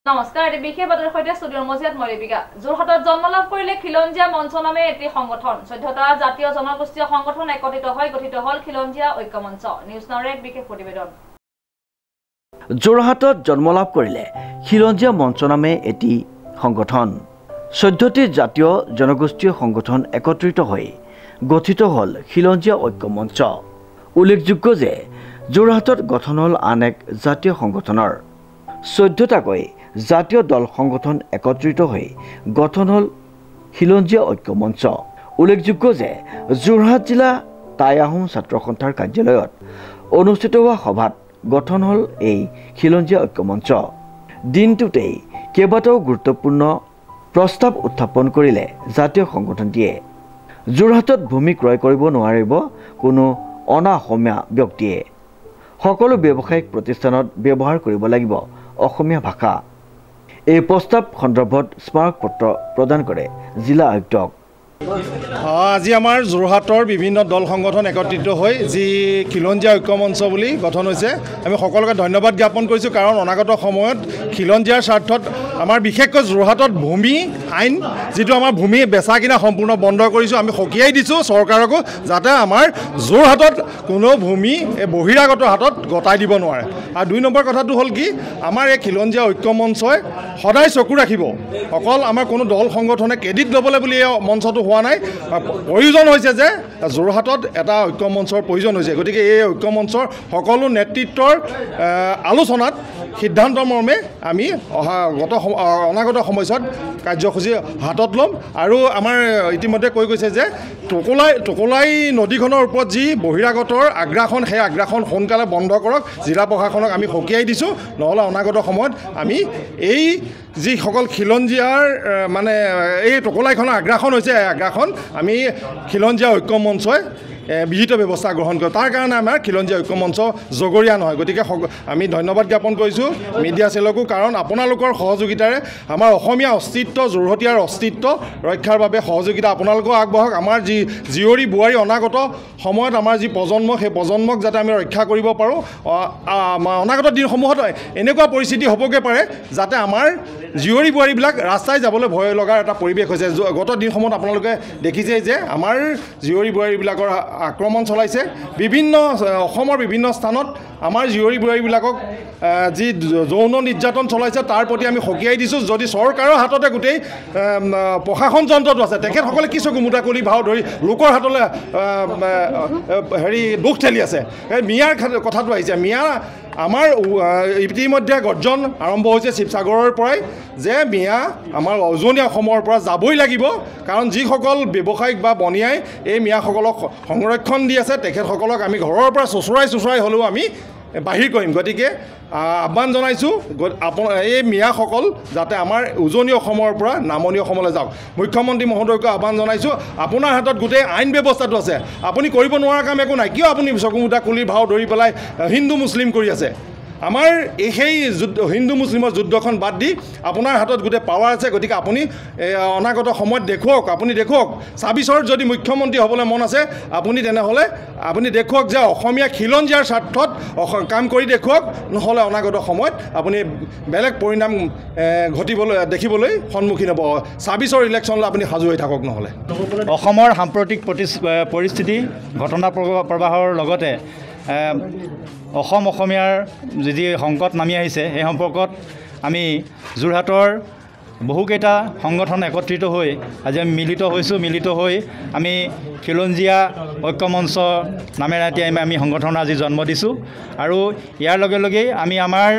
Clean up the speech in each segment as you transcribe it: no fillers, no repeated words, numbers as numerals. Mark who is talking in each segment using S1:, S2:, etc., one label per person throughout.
S1: নমস্কাৰ এটি বিশেষ বাতৰিৰ সৈতে ষ্টুডিঅ'ৰ মজিয়াত মই ৰিবিকা যোৰহাটত জন্ম লাভ কৰিলে খিলঞ্জীয়া মঞ্চ নামে এটি সংগঠন 14টা জাতীয় জনগোষ্ঠীয় সংগঠন একত্ৰিত হৈ গঠিত হল খিলঞ্জীয়া ঐক্য মঞ্চ নিউজ নাওৰ এক বিশেষ প্ৰতিবেদন
S2: যোৰহাটত জন্ম লাভ কৰিলে খিলঞ্জীয়া মঞ্চ নামে এটি সংগঠন 14টি জাতীয় জনগোষ্ঠীয় সংগঠন একত্ৰিত হৈ গঠিত হল খিলঞ্জীয়া ঐক্য মঞ্চ উল্লেখযোগ্য যে যোৰহাটত গঠন হল আন এক জাতীয় সংগঠনৰ 14টাকৈ জাতীয় দল সংগঠন একত্ৰিত হৈ গঠন হল খিলঞ্জীয়া ঐক্য মঞ্চ উল্লেখযোগ্য যে যোৰহাট জিলা টাই আহোম ছাত্ৰ সন্থাৰ কাৰ্যালয়ত অনুষ্ঠিত হোৱা সভাত গঠন হল এই খিলঞ্জীয়া ঐক্য মঞ্চ দিনটোতেই কেইবাটাও গুৰুত্বপূৰ্ণ প্ৰস্তাৱ উত্থাপন কৰিলে জাতীয় সংগঠনটিয়ে যোৰহাটত ভূমি ক্ৰয় কৰিব নোৱাৰিব কোনো অনা অসমীয়া ব্যক্তিয়ে সকলো ব্যৱসায়িক প্ৰতিষ্ঠানত ব্যৱহাৰ কৰিব লাগিব অসমীয়া ভাষা এই প্ৰস্তাৱ সন্দৰ্ভত স্মাৰক পত্ৰ প্ৰদান কৰে জিলা আয়ুক্তক
S3: আজি আমাৰ যোৰহাটৰ বিভিন্ন দল সংগঠন একত্ৰিত হৈ যি খিলঞ্জীয়া ঐক্য মঞ্চ বুলি গঠন হৈছে আমি সকলোকে ধন্যবাদ জ্ঞাপন কৰিছোঁ কাৰণ অনাগত সময়ত খিলঞ্জীয়াৰ স্বাৰ্থত আমাৰ বিশেষকৈ যোৰহাটত ভূমি আইন যিটো আমাৰ ভূমি বেচা কিনা সম্পূৰ্ণ বন্ধ কৰিছোঁ আমি সকীয়াই দিছোঁ চৰকাৰকো যাতে আমাৰ যোৰহাটত কোনো ভূমি বহিৰাগত হাতত গতাই দিব নোৱাৰে আৰু 2 নম্বৰ কথাটো হ'ল কি আমাৰ এই খিলঞ্জীয়া ঐক্য মঞ্চই সদায় চকু ৰাখিব অকল আমাৰ কোনো দল সংগঠনে ক্ৰেডিট ল'বলৈ বুলি এই মঞ্চটো হোৱা নাই প্ৰয়োজন হৈছে যে যোৰহাটত এটা ঐক্য মঞ্চৰ প্ৰয়োজন হৈছে গতিকে এই ঐক্য মঞ্চৰ সকলো নেতৃত্বৰ আলোচনাত সিদ্ধান্ত মৰ্মে আমি অনাগত সময়ছোৱাত কাৰ্যসূচী হাতত ল'ম আৰু আমাৰ ইতিমধ্যে কৈ গৈছে যে টকোলাই নদীখনৰ ওপৰত যি বহিৰাগতৰ আগ্ৰাসন সেই আগ্ৰাসন সোনকালে বন্ধ কৰক জিলা প্ৰশাসনক আমি সকীয়াই দিছোঁ নহ'লে অনাগত সময়ত আমি এই যিসকল খিলঞ্জীয়াৰ মানে এই টকোলাইখনৰ আগ্ৰাসন হৈছে আগ্ৰাসন আমি খিলঞ্জীয়া ঐক্য মঞ্চই বিহিত ব্যৱস্থা গ্ৰহণ কৰোঁ তাৰ কাৰণে আমাৰ খিলঞ্জীয়া ঐক্য মঞ্চ জগৰীয়া নহয় গতিকে আমি ধন্যবাদ জ্ঞাপন কৰিছোঁ মিডিয়া চেলকো কাৰণ আপোনালোকৰ সহযোগিতাৰে আমাৰ অসমীয়া অস্তিত্ব যোৰহাটীয়াৰ অস্তিত্ব ৰক্ষাৰ বাবে সহযোগিতা আপোনালোকেও আগবঢ়াওক আমাৰ যি জীয়ৰী বোৱাৰী অনাগত সময়ত আমাৰ যি প্ৰজন্ম সেই প্ৰজন্মক যাতে আমি ৰক্ষা কৰিব পাৰোঁ অনাগত দিনসমূহত এনেকুৱা পৰিস্থিতি হ'বগৈ পাৰে যাতে আমাৰ জীয়ৰী বোৱাৰীবিলাক ৰাস্তাই যাবলৈ ভয় লগাৰ এটা পৰিৱেশ হৈছে গত দিনসমূহত আপোনালোকে দেখিছেই যে আমাৰ জীয়ৰী বোৱাৰীবিলাকৰ আক্ৰমণ চলাইছে বিভিন্ন অসমৰ বিভিন্ন স্থানত আমাৰ জীয়ৰী বোৱাৰীবিলাকক যি যৌন নিৰ্যাতন চলাইছে তাৰ প্ৰতি আমি সকীয়াই দিছোঁ যদি চৰকাৰৰ হাততে গোটেই প্ৰশাসন যন্ত্ৰটো আছে তেখেতসকলে কি চকু মোটা কৰি ভাও ধৰি লোকৰ হাতলৈ দুখ ঠেলি আছে এই মিয়াৰ কথাটো আহিছে মিয়া আমাৰ ইতিমধ্যে গৰ্জন আৰম্ভ হৈছে শিৱসাগৰৰ পৰাই যে মিয়া আমাৰ উজনি অসমৰ পৰা যাবই লাগিব কাৰণ যিসকল ব্যৱসায়িক বা বনিয়াই এই মিয়াসকলক সংৰক্ষণ দি আছে তেখেতসকলক আমি ঘৰৰ পৰা চুচৰাই হ'লেও আমি বাহিৰ কৰিম গতিকে আহ্বান জনাইছোঁ এই মিয়াসকল যাতে আমাৰ উজনি অসমৰ পৰা নামনি অসমলৈ যাওক মুখ্যমন্ত্ৰী মহোদয়কো আহ্বান জনাইছোঁ আপোনাৰ হাতত গোটেই আইন ব্যৱস্থাটো আছে আপুনি কৰিব নোৱাৰা কাম একো নাই কিয় আপুনি চকুমুটা কুলিৰ ভাও ধৰি পেলাই হিন্দু মুছলিম কৰি আছে আমাৰ সেই হিন্দু মুছলিমৰ যুদ্ধখন বাদ দি আপোনাৰ হাতত গোটেই পাৱাৰ আছে গতিকে আপুনি অনাগত সময়ত দেখুৱাওক আপুনি দেখুৱাওক 26ৰ যদি মুখ্যমন্ত্ৰী হ'বলৈ মন আছে আপুনি তেনেহ'লে আপুনি দেখুৱাওক যে অসমীয়া খিলঞ্জীয়াৰ স্বাৰ্থত কাম কৰি দেখুৱাওক নহ'লে অনাগত সময়ত আপুনি বেলেগ পৰিণাম দেখিবলৈ সন্মুখীন হ'ব 26ৰ ইলেকশ্যনলৈ আপুনি সাজু হৈ থাকক নহ'লে
S4: অসমৰ সাম্প্ৰতিক পৰিস্থিতি ঘটনা প্ৰবাহৰ লগতে অসমীয়াৰ যি সংকট নামি আহিছে সেই সম্পৰ্কত আমি যোৰহাটৰ বহুকেইটা সংগঠন একত্ৰিত হৈ আজি আমি মিলিত হৈ আমি খিলঞ্জীয়া ঐক্য মঞ্চ নামেৰে এতিয়া আমি সংগঠন আজি জন্ম দিছোঁ আৰু ইয়াৰ লগে লগেই আমি আমাৰ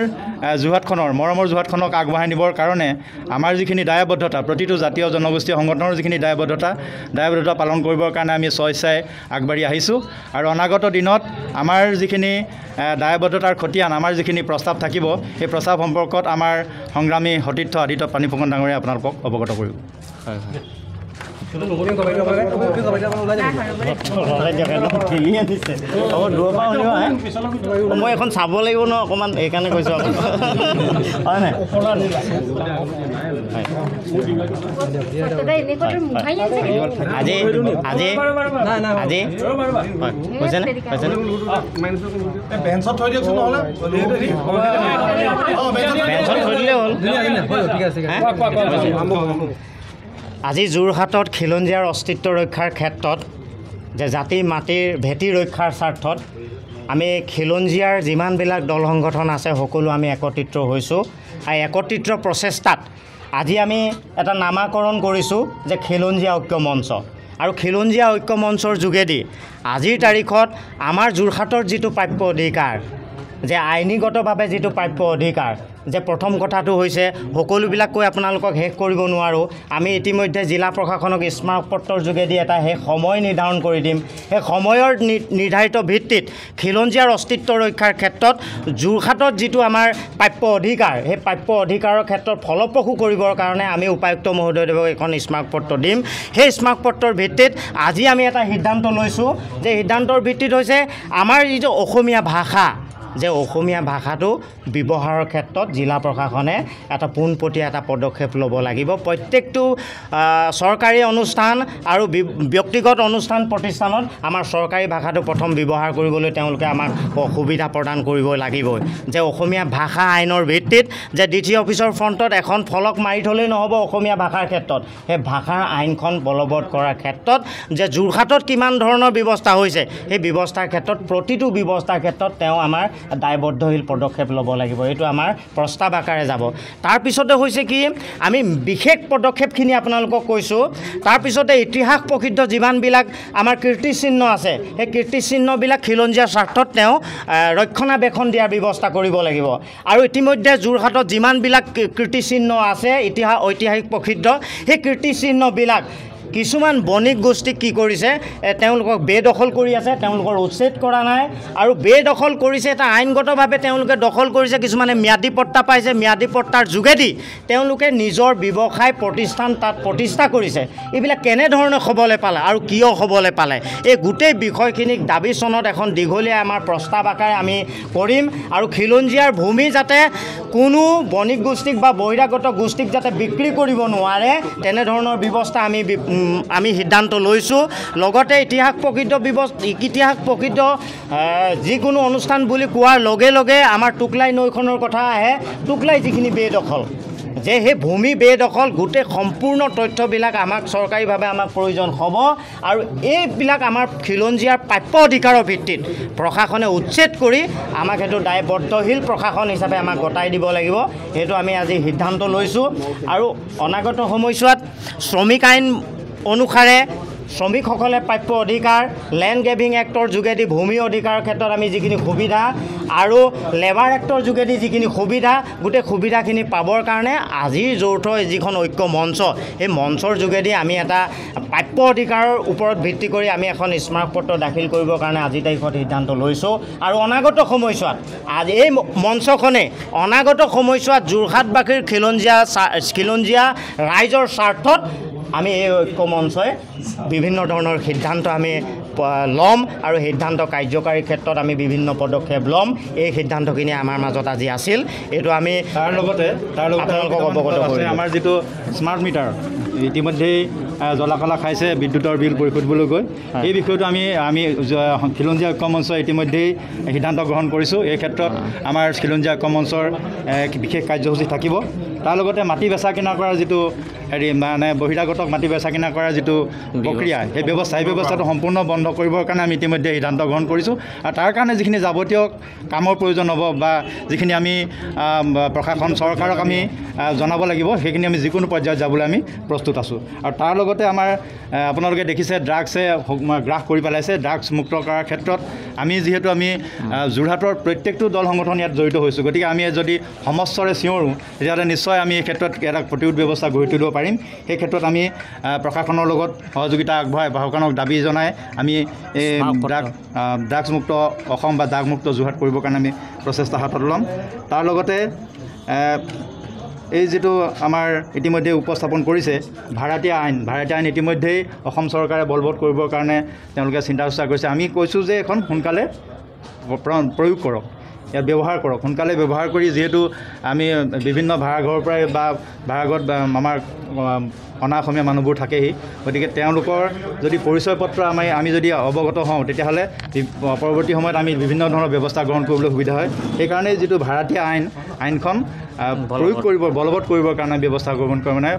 S4: যোৰহাটখনৰ মৰমৰ যোৰহাটখনক আগবঢ়াই নিবৰ কাৰণে আমাৰ যিখিনি দায়বদ্ধতা প্ৰতিটো জাতীয় জনগোষ্ঠীয় সংগঠনৰ যিখিনি দায়বদ্ধতা পালন কৰিবৰ কাৰণে আমি স্বেচ্ছাই আগবাঢ়ি আহিছোঁ আৰু অনাগত দিনত আমাৰ যিখিনি দায়বদ্ধতাৰ খতিয়ান আমাৰ যিখিনি প্ৰস্তাৱ থাকিব সেই প্ৰস্তাৱ সম্পৰ্কত আমাৰ সংগ্ৰামী সতীৰ্থ আদিত্য পানীফুকন ডাঙৰীয়াই আপোনালোকক অৱগত কৰিব
S5: মই এখন চাব লাগিব ন অকণমান এইকাৰণে কৈছোঁ হয় নাই আজি হৈছেনে
S3: বেঞ্চত থৈ দিয়কচোন নহ'লে
S5: বেঞ্চত থৈ দিলে হ'ল আজি যোৰহাটত খিলঞ্জীয়াৰ অস্তিত্ব ৰক্ষাৰ ক্ষেত্ৰত যে জাতি মাটিৰ ভেটি ৰক্ষাৰ স্বাৰ্থত আমি খিলঞ্জীয়াৰ যিমানবিলাক দল সংগঠন আছে সকলো আমি একত্ৰিত হৈছোঁ। আৰু একত্ৰিত প্ৰচেষ্টাত আজি আমি এটা নামাকৰণ কৰিছোঁ যে খিলঞ্জীয়া ঐক্য মঞ্চ। আৰু খিলঞ্জীয়া ঐক্য মঞ্চৰ যোগেদি আজিৰ তাৰিখত আমাৰ যোৰহাটৰ যিটো প্ৰাপ্য অধিকাৰ, যে আইনীগতভাৱে যিটো প্ৰাপ্য অধিকাৰ, যে প্ৰথম কথাটো হৈছে সকলোবিলাক কৈ আপোনালোকক শেষ কৰিব নোৱাৰোঁ। আমি ইতিমধ্যে জিলা প্ৰশাসনক স্মাৰকপত্ৰৰ যোগেদি এটা সেই সময় নিৰ্ধাৰণ কৰি দিম। সেই সময়ৰ নিৰ্ধাৰিত ভিত্তিত খিলঞ্জীয়াৰ অস্তিত্ব ৰক্ষাৰ ক্ষেত্ৰত যোৰহাটত যিটো আমাৰ প্ৰাপ্য অধিকাৰ, সেই প্ৰাপ্য অধিকাৰৰ ক্ষেত্ৰত ফলপ্ৰসূ কৰিবৰ কাৰণে আমি উপায়ুক্ত মহোদয়দেৱক এখন স্মাৰকপত্ৰ দিম। সেই স্মাৰকপত্ৰৰ ভিত্তিত আজি আমি এটা সিদ্ধান্ত লৈছোঁ যে সিদ্ধান্তৰ ভিত্তিত হৈছে আমাৰ যিটো অসমীয়া ভাষা, যে অসমীয়া ভাষাটো ব্যৱহাৰৰ ক্ষেত্ৰত জিলা প্ৰশাসনে এটা পোনপটীয়া এটা পদক্ষেপ ল'ব লাগিব। প্ৰত্যেকটো চৰকাৰী অনুষ্ঠান আৰু ব্যক্তিগত অনুষ্ঠান প্ৰতিষ্ঠানত আমাৰ চৰকাৰী ভাষাটো প্ৰথম ব্যৱহাৰ কৰিবলৈ তেওঁলোকে আমাক সুবিধা প্ৰদান কৰিব লাগিবই। যে অসমীয়া ভাষা আইনৰ ভিত্তিত যে DT অফিচৰ ফ্ৰণ্টত এখন ফলক মাৰি থ'লেই নহ'ব অসমীয়া ভাষাৰ ক্ষেত্ৰত, সেই ভাষাৰ আইনখন বলবৎ কৰাৰ ক্ষেত্ৰত যে যোৰহাটত কিমান ধৰণৰ ব্যৱস্থা হৈছে, সেই ব্যৱস্থাৰ ক্ষেত্ৰত প্ৰতিটো ব্যৱস্থাৰ ক্ষেত্ৰত তেওঁ আমাৰ দায়বদ্ধশীল পদক্ষেপ ল'ব লাগিব। এইটো আমাৰ প্ৰস্তাৱ আকাৰে যাব। তাৰপিছতে হৈছে কি, আমি বিশেষ পদক্ষেপখিনি আপোনালোকক কৈছোঁ। তাৰপিছতে ইতিহাস প্ৰসিদ্ধ যিমানবিলাক আমাৰ কীৰ্তিচিহ্ন আছে, সেই কীৰ্তিচিহ্নবিলাক খিলঞ্জীয়াৰ স্বাৰ্থত তেওঁ ৰক্ষণাবেক্ষণ দিয়াৰ ব্যৱস্থা কৰিব লাগিব। আৰু ইতিমধ্যে যোৰহাটত যিমানবিলাক কীৰ্তিচিহ্ন আছে ঐতিহাসিক প্ৰসিদ্ধ, সেই কীৰ্তিচিহ্নবিলাক কিছুমান বণিক গোষ্ঠীক কি কৰিছে, তেওঁলোকক বেদখল কৰি আছে, তেওঁলোকৰ উচ্ছেদ কৰা নাই। আৰু বেদখল কৰিছে, এটা আইনগতভাৱে তেওঁলোকে দখল কৰিছে, কিছুমানে ম্যাদী পট্টা পাইছে, ম্যাদী পট্টাৰ যোগেদি তেওঁলোকে নিজৰ ব্যৱসায় প্ৰতিষ্ঠান তাত প্ৰতিষ্ঠা কৰিছে। এইবিলাক কেনেধৰণে হ'বলৈ পালে আৰু কিয় হ'বলৈ পালে, এই গোটেই বিষয়খিনিক দাবী চনত এখন দীঘলীয়া আমাৰ প্ৰস্তাৱ আকাৰে আমি কৰিম। আৰু খিলঞ্জীয়াৰ ভূমি যাতে কোনো বণিক গোষ্ঠীক বা বহিৰাগত গোষ্ঠীক যাতে বিক্ৰী কৰিব নোৱাৰে, তেনেধৰণৰ ব্যৱস্থা আমি সিদ্ধান্ত লৈছোঁ। লগতে ইতিহাস প্ৰসিদ্ধ যিকোনো অনুষ্ঠান বুলি কোৱাৰ লগে লগে আমাৰ টুকলাই নৈখনৰ কথা আহে। টুকলাই যিখিনি বেদখল, যে সেই ভূমি বেদখল, গোটেই সম্পূৰ্ণ তথ্যবিলাক আমাক চৰকাৰীভাৱে আমাক প্ৰয়োজন হ'ব। আৰু এইবিলাক আমাৰ খিলঞ্জীয়াৰ প্ৰাপ্য অধিকাৰৰ ভিত্তিত প্ৰশাসনে উচ্ছেদ কৰি আমাক সেইটো দায়বদ্ধশীল প্ৰশাসন হিচাপে আমাক গতাই দিব লাগিব। সেইটো আমি আজি সিদ্ধান্ত লৈছোঁ। আৰু অনাগত সময়ছোৱাত শ্ৰমিক আইন অনুসাৰে শ্ৰমিকসকলে প্ৰাপ্য অধিকাৰ, লেণ্ড গ্ৰেবিং এক্টৰ যোগেদি ভূমি অধিকাৰৰ ক্ষেত্ৰত আমি যিখিনি সুবিধা আৰু লেবাৰ এক্টৰ যোগেদি যিখিনি সুবিধা, গোটেই সুবিধাখিনি পাবৰ কাৰণে আজিৰ যৌথ যিখন ঐক্য মঞ্চ, সেই মঞ্চৰ যোগেদি আমি এটা প্ৰাপ্য অধিকাৰৰ ওপৰত ভিত্তি কৰি আমি এখন স্মাৰকপত্ৰ দাখিল কৰিবৰ কাৰণে আজিৰ তাৰিখত সিদ্ধান্ত লৈছোঁ। আৰু অনাগত সময়ছোৱাত আজি এই মঞ্চখনে অনাগত সময়ছোৱাত যোৰহাটবাসীৰ খিলঞ্জীয়া ৰাইজৰ স্বাৰ্থত আমি এই ঐক্য মঞ্চই বিভিন্ন ধৰণৰ সিদ্ধান্ত আমি ল'ম আৰু সিদ্ধান্ত কাৰ্যকাৰীৰ ক্ষেত্ৰত আমি বিভিন্ন পদক্ষেপ ল'ম। এই সিদ্ধান্তখিনি আমাৰ মাজত আজি আছিল। এইটো আমি
S4: তাৰ লগতে আপোনালোকক অৱগত কৰিছোঁ। আমাৰ যিটো স্মাৰ্ট মিটাৰ ইতিমধ্যেই জলাকলা খাইছে বিদ্যুতৰ বিল পৰিশোধ বুলি কৈ, এই বিষয়টো আমি খিলঞ্জীয়া ঐক্য মঞ্চই ইতিমধ্যেই সিদ্ধান্ত গ্ৰহণ কৰিছোঁ। এই ক্ষেত্ৰত আমাৰ খিলঞ্জীয়া ঐক্য মঞ্চৰ বিশেষ কাৰ্যসূচী থাকিব। তাৰ লগতে মাটি বেচা কিনা কৰাৰ যিটো মানে বহিৰাগতক মাটি বেচা কিনা কৰাৰ যিটো প্ৰক্ৰিয়া, সেই ব্যৱস্থাটো সম্পূৰ্ণ বন্ধ কৰিবৰ কাৰণে আমি ইতিমধ্যে সিদ্ধান্ত গ্ৰহণ কৰিছোঁ। আৰু তাৰ কাৰণে যিখিনি যাৱতীয় কামৰ প্ৰয়োজন হ'ব বা যিখিনি আমি প্ৰশাসন চৰকাৰক আমি জনাব লাগিব, সেইখিনি আমি যিকোনো পৰ্যায়ত যাবলৈ আমি প্ৰস্তুত আছোঁ। আৰু তাৰ লগতে আমাৰ আপোনালোকে দেখিছে ড্ৰাগছে গ্ৰাস কৰি পেলাইছে। ড্ৰাগছ মুক্ত কৰাৰ ক্ষেত্ৰত যিহেতু আমি যোৰহাটৰ প্ৰত্যেকটো দল সংগঠন ইয়াত জড়িত হৈছোঁ, গতিকে আমি যদি সমস্বৰে চিঞৰোঁ তেতিয়াহ'লে নিশ্চয় আমি এই ক্ষেত্ৰত এটা প্ৰতিৰোধ ব্যৱস্থা গঢ়ি তুলিব পাৰিম। সেই ক্ষেত্ৰত আমি প্ৰশাসনৰ লগত সহযোগিতা আগবঢ়াই প্ৰশাসনক দাবী জনাই আমি এই ড্ৰাগছমুক্ত অসম বা ড্ৰাগমুক্ত যোৰহাট কৰিবৰ কাৰণে আমি প্ৰচেষ্টা হাতত ল'ম। তাৰ লগতে এই যিটো আমাৰ ইতিমধ্যে উপস্থাপন কৰিছে ভাড়াতীয়া আইন ইতিমধ্যেই অসম চৰকাৰে বলবৎ কৰিবৰ কাৰণে তেওঁলোকে চিন্তা চৰ্চা কৰিছে। আমি কৈছোঁ যে এখন সোনকালে প্ৰয়োগ কৰক, ইয়াত ব্যৱহাৰ কৰক, সোনকালে ব্যৱহাৰ কৰি, যিহেতু আমি বিভিন্ন ভাড়াঘৰৰ পৰাই বা ভাড়াঘৰত আমাৰ অনা অসমীয়া মানুহবোৰ থাকেহি, গতিকে তেওঁলোকৰ যদি পৰিচয় পত্ৰ আমি যদি অৱগত হওঁ তেতিয়াহ'লে পৰৱৰ্তী সময়ত আমি বিভিন্ন ধৰণৰ ব্যৱস্থা গ্ৰহণ কৰিবলৈ সুবিধা হয়। সেইকাৰণে যিটো ভাড়াতীয়া আইনখন প্ৰয়োগ কৰিব বলবৎ কৰিবৰ কাৰণে ব্যৱস্থা গ্ৰহণ কৰি মানে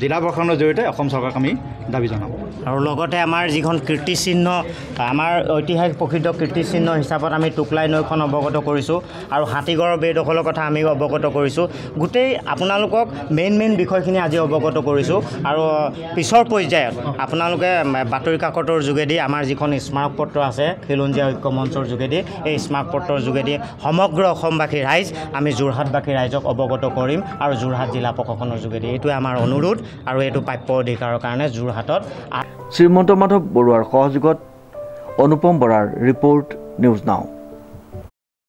S4: জিলা প্ৰশাসনৰ জৰিয়তে অসম চৰকাৰক আমি দাবী জনাম
S5: আৰু লগতে আমাৰ যিখন কীৰ্তিচিহ্ন আমাৰ ঐতিহাসিক প্ৰসিদ্ধ কীৰ্তিচিহ্ন হিচাপত আমি টুকলাই নৈখন অৱগত কৰিছোঁ আৰু হাতীগড়ৰ বেদখলৰ কথা আমি অৱগত কৰিছোঁ গোটেই আপোনালোকক মেইন বিষয়খিনি আজি অৱগত কৰিছোঁ আৰু পিছৰ পৰ্যায়ত আপোনালোকে বাতৰি কাকতৰ যোগেদি আমাৰ যিখন স্মাৰক পত্ৰ আছে খিলঞ্জীয়া ঐক্য মঞ্চৰ যোগেদি এই স্মাৰক পত্ৰৰ যোগেদি সমগ্ৰ অসমবাসী ৰাইজ আমি যোৰহাটবাসী ৰাইজক অৱগত কৰিম আৰু যোৰহাট জিলা প্ৰশাসনৰ যোগেদি এইটোৱে আমাৰ অনুৰোধ আৰু এইটো প্ৰাপ্য অধিকাৰৰ কাৰণে যোৰহাটত
S2: শ্ৰীমন্ত মাধৱ বৰুৱাৰ সহযোগত অনুপম বৰাৰ ৰিপৰ্ট নিউজ নাও।